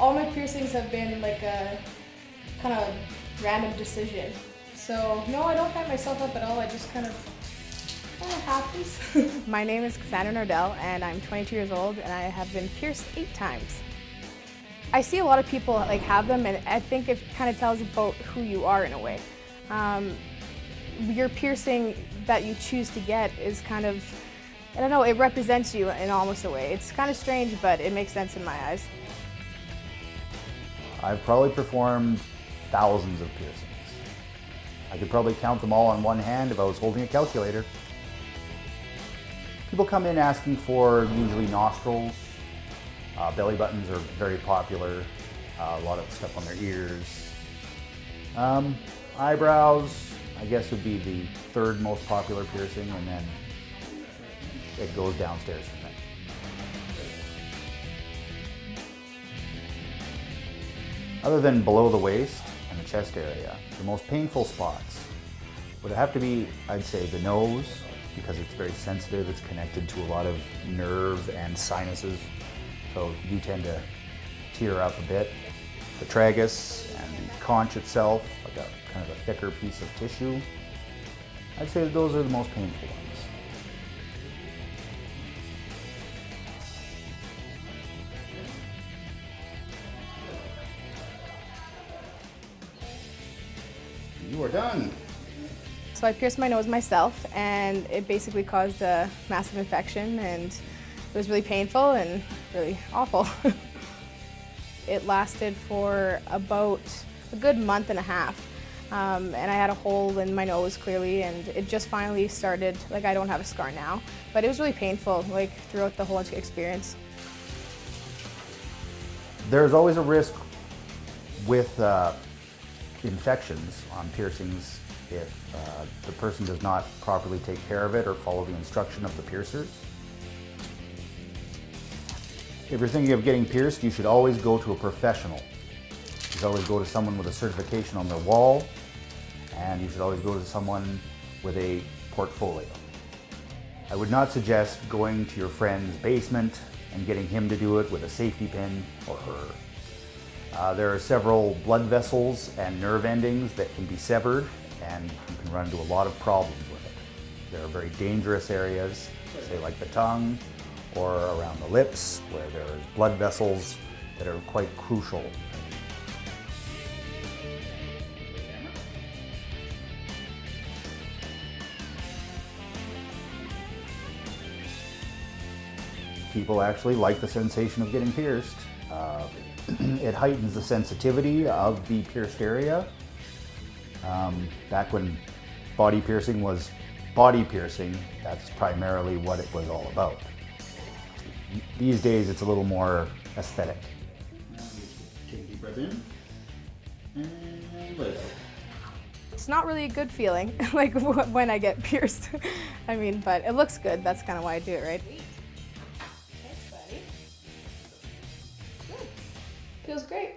all my piercings have been like a kind of random decision. So no, I don't hype myself up at all. I just kind of happens. My name is Cassandra Nordell and I'm 22 years old and I have been pierced 8 times. I see a lot of people like have them and I think it kind of tells about who you are in a way. Your piercing that you choose to get is kind of, I don't know, it represents you in almost a way. It's kind of strange, but it makes sense in my eyes. I've probably performed thousands of piercings. I could probably count them all on one hand if I was holding a calculator. People come in asking for usually nostrils. Belly buttons are very popular. A lot of stuff on their ears. Eyebrows, I guess, would be the third most popular piercing, and then it goes downstairs from there. Other than below the waist and the chest area, the most painful spots would have to be, I'd say, the nose, because it's very sensitive. It's connected to a lot of nerve and sinuses, so you tend to tear up a bit. The tragus and the conch itself, like a kind of a thicker piece of tissue. I'd say that those are the most painful ones. You are done. So I pierced my nose myself and it basically caused a massive infection and it was really painful and really awful. It lasted for about a good month and a half. And I had a hole in my nose clearly and it just finally started, like I don't have a scar now, but it was really painful like throughout the whole experience. There's always a risk with infections on piercings if the person does not properly take care of it or follow the instruction of the piercers. If you're thinking of getting pierced, you should always go to a professional. You should always go to someone with a certification on their wall, and you should always go to someone with a portfolio. I would not suggest going to your friend's basement and getting him to do it with a safety pin or her. There are several blood vessels and nerve endings that can be severed, and you can run into a lot of problems with it. There are very dangerous areas, say like the tongue or around the lips, where there's blood vessels that are quite crucial. People actually like the sensation of getting pierced. It heightens the sensitivity of the pierced area. Back when body piercing was body piercing, that's primarily what it was all about. These days it's a little more aesthetic. Take a deep breath in and let it out. It's not really a good feeling, like when I get pierced. I mean, but it looks good, that's kind of why I do it, right? Thanks, buddy. Good. Feels great.